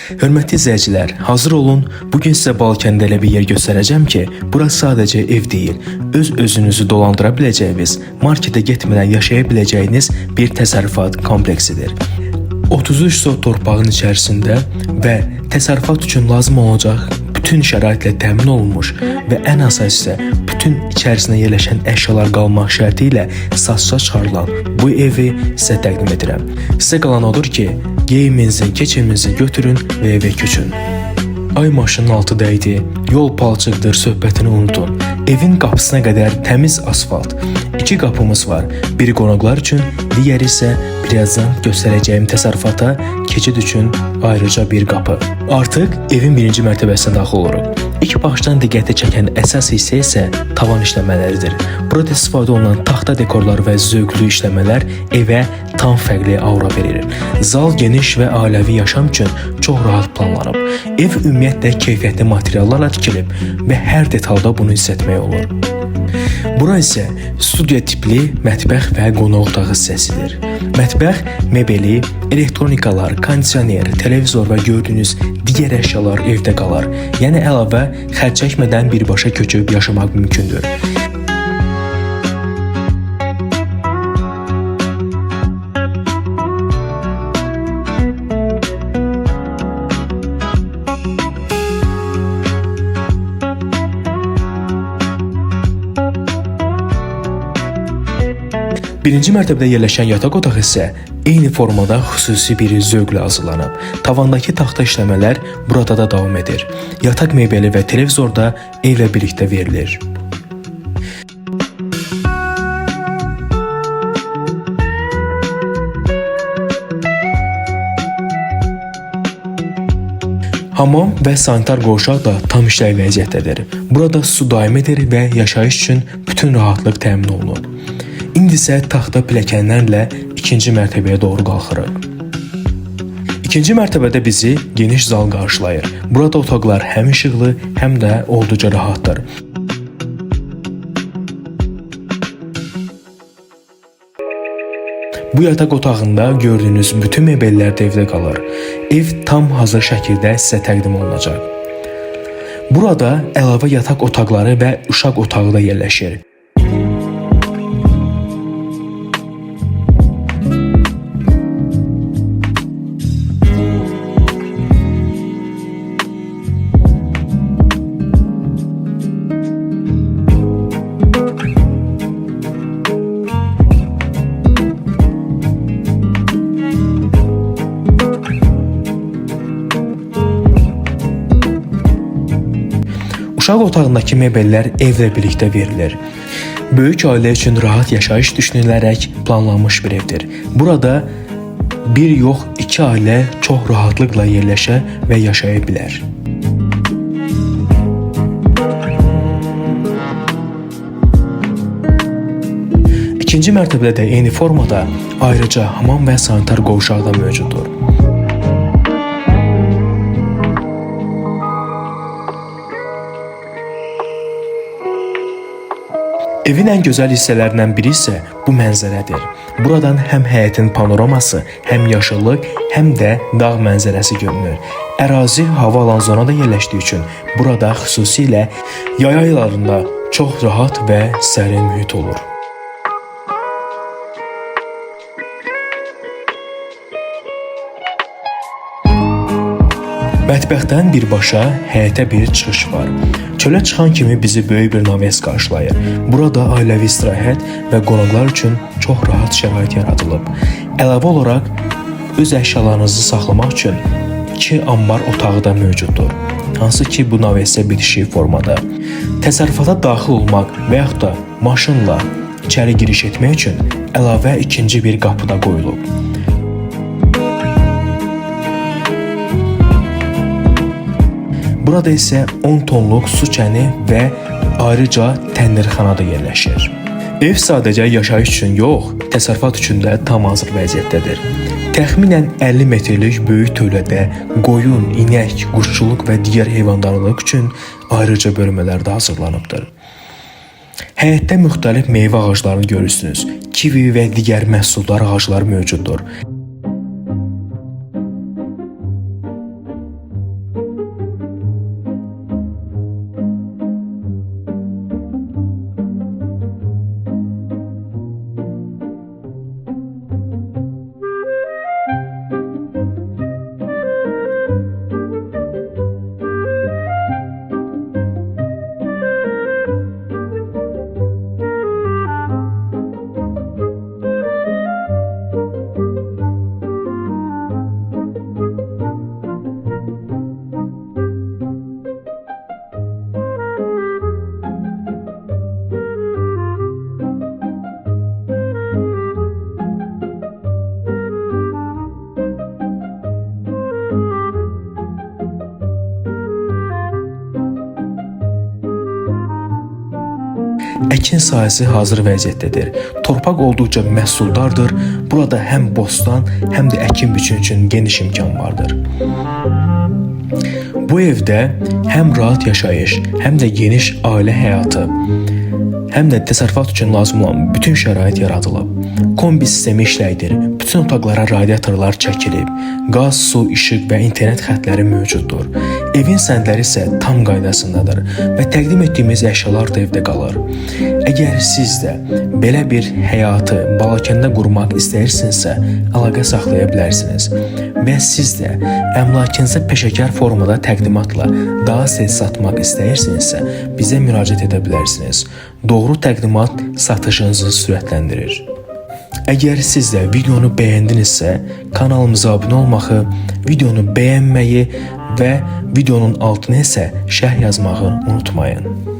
Hörmətli izləyicilər, hazır olun. Bugün sizə Balkəndə elə bir yer göstərəcəm ki, burası sadəcə ev deyil, özünüzü dolandıra biləcəyiniz, marketə getmədən yaşaya biləcəyiniz bir təsərrüfat kompleksidir. 33 sot torpağın içərisində və təsərrüfat üçün lazım olacaq bütün şəraitlə təmin olunmuş və ən əsası isə bütün içərisində yerləşən əşyalar qalmaq şərti ilə satışa çıxarılan bu evi sizə təqdim edirəm. Sizə qalan odur ki, geyiminizi, keçiminizi götürün və evə köçün. Ay maşının altı dəydi, yol palçıqdır, söhbətini unutun. Evin qapısına qədər təmiz asfalt. 2 qapımız var. Biri qonaqlar üçün, digəri isə birazdan göstərəcəyim təsərrüfata keçid üçün ayrıca bir qapı. Artıq evin birinci mərtəbəsinə daxil oluruq. İlk başdan diqqəti çəkən əsas hissə isə tavan işləmələridir. Burada istifadə olunan taxta dekorlar və zövqlü işləmələr evə tam fərqli aura verir. Zal geniş və ailəvi yaşam üçün çox rahat planlanıb. Ev ümumiyyətlə keyfiyyətli materiallarla tikilib və hər detalda bunu hiss etmək olur. Bura isə studiya tipli mətbəx və qonaq otağı hissəsidir. Mətbəx mebeli, elektronikalar, kondisioner, televizor və gördüyünüz digər əşyalar evdə qalar. Yəni əlavə xərc çəkmədən birbaşa köçüb yaşamaq mümkündür. Birinci mərtəbədə yerləşən yataq otağı isə eyni formada xüsusi bir zövqlə hazırlanıb. Tavandakı taxta işləmələr burada da davam edir. Yataq mebeli və televizor da evlə birlikdə verilir. Hamam və sanitar qovşaq da tam işləv vəziyyətdədir. Burada su daimidir və yaşayış üçün bütün rahatlıq təmin olunur. İndi isə taxta pilləkənlərlə ikinci mərtəbəyə doğru qalxırıq. İkinci mərtəbədə bizi geniş zal qarşılayır. Burada otaqlar həm işıqlı, həm də olduqca rahatdır. Bu yataq otağında gördüyünüz bütün mebellər də evdə qalır. Ev tam hazır şəkildə sizə təqdim olunacaq. Burada əlavə yataq otaqları və uşaq otağı da yerləşir. Uşaq otağındakı mebellər evlə birlikdə verilir. Böyük ailə üçün rahat yaşayış düşünülərək planlanmış bir evdir. Burada bir yox, 2 ailə çox rahatlıqla yerləşə və yaşaya bilər. İkinci mərtəbədə də eyni formada ayrıca hamam və sanitar qovşağı da mövcuddur. Evin ən gözəl hissələrindən biri isə bu mənzərədir. Buradan həm həyətin panoraması, həm yaşıllıq, həm də dağ mənzərəsi görünür. Ərazi hava alan zonada yerləşdiyi üçün burada xüsusilə yay aylarında çox rahat və sərin mühit olur. Mətbəxdən birbaşa həyətə bir çıxış var. Çölə çıxan kimi bizi böyük bir naves qarşılayır. Burada ailəvi istirahət və qonaqlar üçün çox rahat şərait yaradılıb. Əlavə olaraq öz əşyalarınızı saxlamaq üçün 2 ambar otağı da mövcuddur. Hansı ki bu navesə bitişik formada. Təsərrüfata daxil olmaq və yaxud da maşınla içəri giriş etmək üçün əlavə ikinci bir qapı da qoyulub. Burada isə 10 tonluq su kəni və ayrıca təndirxana da yerləşir. Ev sadəcə yaşayış üçün yox, təsərrüfat üçün də tam hazır vəziyyətdədir. Təxminən 50 metrlik böyük tövlədə qoyun, inək, quşçuluq və digər heyvandarlıq üçün ayrıca bölmələr də hazırlanıbdır. Həyətdə müxtəlif meyvə ağaclarını görürsünüz. Kivi və digər məhsuldar ağaclar mövcuddur. Əkin sahəsi hazır vəziyyətdədir. Torpaq olduqca məhsuldardır. Burada həm bostan, həm də əkin biçin üçün geniş imkan vardır. Bu evdə həm rahat yaşayış, həm də geniş ailə həyatı, həm də təsərrüfat üçün lazım olan bütün şərait yaradılıb. Kombi sistemi işləkdir. Bütün otaqlara radiatorlar çəkilib. Qaz, su, işıq və internet xətləri mövcuddur. Evin sənədləri isə tam qaydasındadır və təqdim etdiyimiz əşyalar da evdə qalır. Əgər siz də belə bir həyatı Balakəndə qurmaq istəyirsinizsə, əlaqə saxlaya bilərsiniz. Və siz də əmlakınızı peşəkar formada təqdimatla daha tez satmaq istəyirsinizsə, bizə müraciət edə bilərsiniz. Doğru təqdimat satışınızı sürətləndirir. Əgər siz də videonu bəyəndinizsə, kanalımıza abunə olmağı, videonu bəyənməyi və videonun altına isə şərh yazmağı unutmayın.